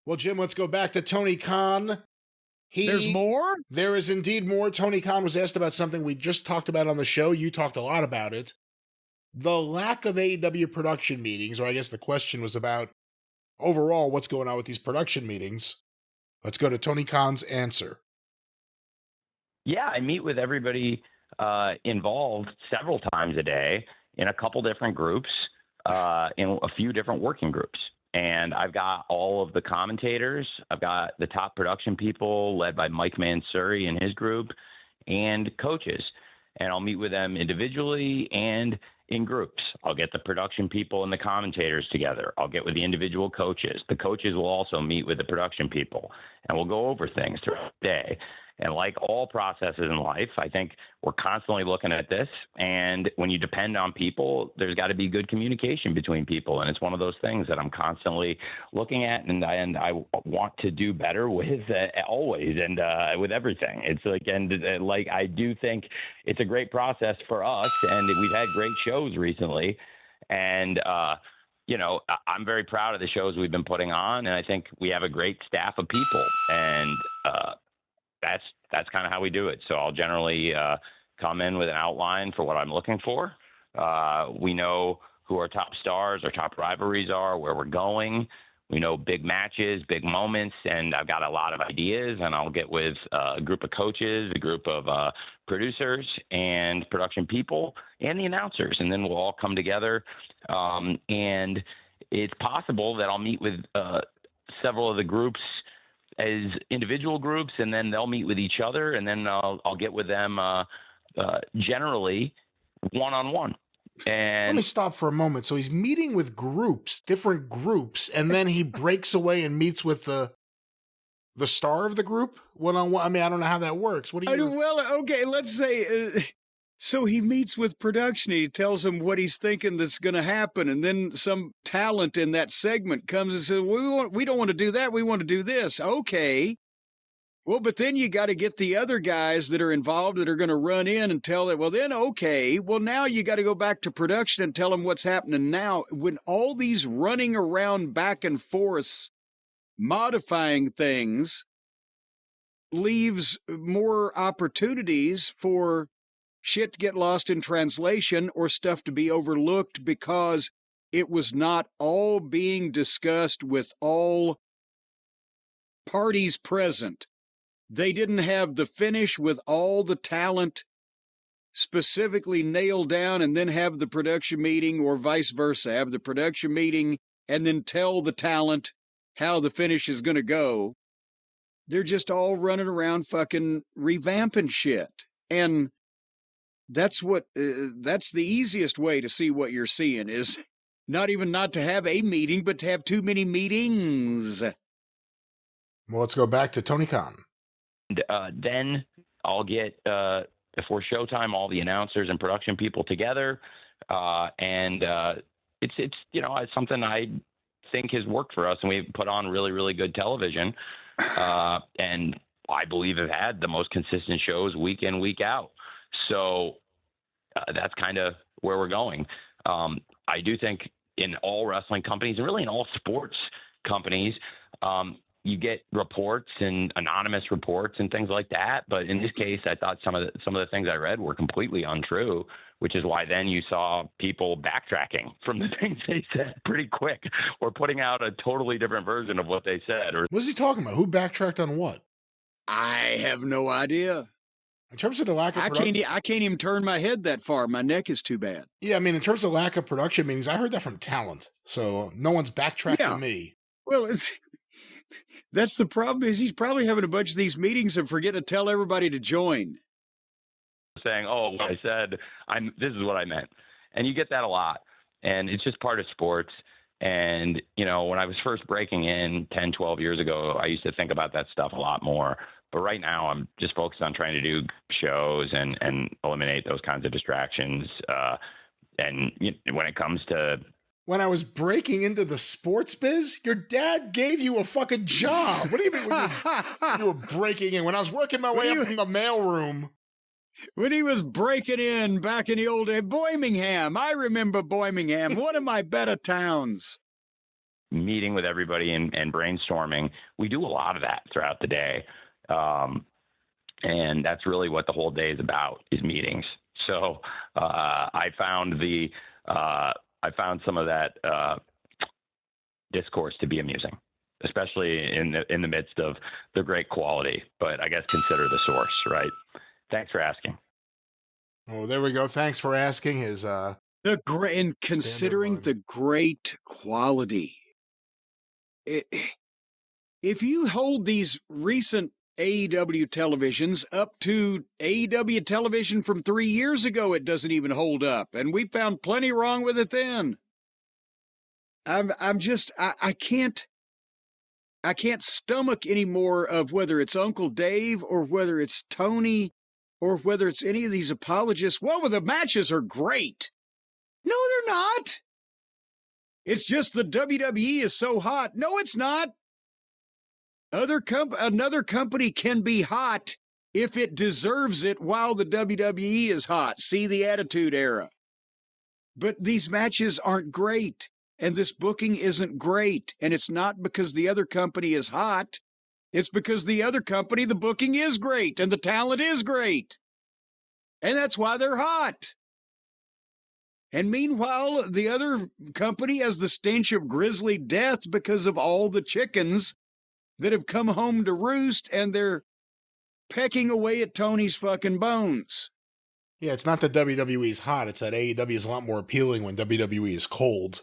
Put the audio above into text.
Well, Jim, let's go back to Tony Khan. There's more? There is indeed more. Tony Khan was asked about something we just talked about on the show. You talked a lot about it. The lack of AEW production meetings, or I guess the question was about overall what's going on with these production meetings. Let's go to Tony Khan's answer. Yeah, I meet with everybody involved several times a day in a couple different groups, in a few different working groups. And I've got all of the commentators. I've got the top production people led by Mike Mansuri and his group, and coaches. And I'll meet with them individually and in groups. I'll get the production people and the commentators together. I'll get with the individual coaches. The coaches will also meet with the production people, and we'll go over things throughout the day. And like all processes in life, I think we're constantly looking at this. And when you depend on people, there's got to be good communication between people. And it's one of those things that I'm constantly looking at, and I want to do better with always, and with everything. It's like, and like, I do think it's a great process for us, and we've had great shows recently. And, you know, I'm very proud of the shows we've been putting on, and I think we have a great staff of people. And, that's kind of how we do it. So I'll generally come in with an outline for what I'm looking for. We know who our top stars, our top rivalries are, where we're going. We know big matches, big moments, and I've got a lot of ideas, and I'll get with a group of coaches, a group of producers and production people, and the announcers, and then we'll all come together. And it's possible that I'll meet with several of the groups as individual groups, and then they'll meet with each other, and then I'll get with them generally one-on-one. And let me stop for a moment. So he's meeting with groups, different groups, and then he breaks away and meets with the star of the group one-on-one. I mean, I don't know how that works. What do you? Well, okay, let's say. So he meets with production. He tells them what he's thinking that's going to happen, and then some talent in that segment comes and says, "We don't want to do that. We want to do this." Okay. Well, but then you got to get the other guys that are involved that are going to run in and tell it. Well, then, okay. Well, now you got to go back to production and tell them what's happening now. When all these running around back and forth, modifying things leaves more opportunities for shit to get lost in translation or stuff to be overlooked because it was not all being discussed with all parties present. They didn't have the finish with all the talent specifically nailed down and then have the production meeting, or vice versa. Have the production meeting and then tell the talent how the finish is going to go. They're just all running around fucking revamping shit. And that's the easiest way to see what you're seeing, is not even not to have a meeting, but to have too many meetings. Well, let's go back to Tony Khan. And then I'll get, before showtime, all the announcers and production people together. And it's you know, it's something I think has worked for us, and we've put on really, really good television. And I believe have had the most consistent shows week in, week out. So that's kind of where we're going. I do think in all wrestling companies, and really in all sports companies, you get reports and anonymous reports and things like that. But in this case, I thought some of the things I read were completely untrue, which is why then you saw people backtracking from the things they said pretty quick, or putting out a totally different version of what they said. Or what's he talking about? Who backtracked on what? I have no idea. In terms of the lack of production, I can't even turn my head that far. My neck is too bad. Yeah, I mean, in terms of lack of production meetings, I heard that from talent. So no one's backtracking me. Well, that's the problem, is he's probably having a bunch of these meetings and forgetting to tell everybody to join. Saying, oh, what I said, this is what I meant. And you get that a lot. And it's just part of sports. And, you know, when I was first breaking in 10, 12 years ago, I used to think about that stuff a lot more. But right now I'm just focused on trying to do shows and eliminate those kinds of distractions. And when it comes to... When I was breaking into the sports biz, your dad gave you a fucking job. What do you mean when you were breaking in? When I was working my way up from the mailroom. When he was breaking in back in the old day, Birmingham. I remember Birmingham, one of my better towns. meeting with everybody and brainstorming. We do a lot of that throughout the day. And that's really what the whole day is about, is meetings. So I found some of that discourse to be amusing, especially in the midst of the great quality. But I guess consider the source, right? Thanks for asking. Oh, there we go. Thanks for asking. His and considering the great quality. If you hold these recent AEW televisions up to AEW television from 3 years ago, it doesn't even hold up, and we found plenty wrong with it then. I can't stomach any more of whether it's Uncle Dave or whether it's Tony or whether it's any of these apologists. Well, the matches are great. No, they're not. It's just the WWE is so hot. No, it's not. Another company can be hot if it deserves it while the WWE is hot. See the Attitude Era. But these matches aren't great, and this booking isn't great, and it's not because the other company is hot. It's because the other company, the booking is great, and the talent is great. And that's why they're hot. And meanwhile, the other company has the stench of grisly death because of all the chickens that have come home to roost, and they're pecking away at Tony's fucking bones. Yeah, it's not that WWE's hot. It's that AEW is a lot more appealing when WWE is cold.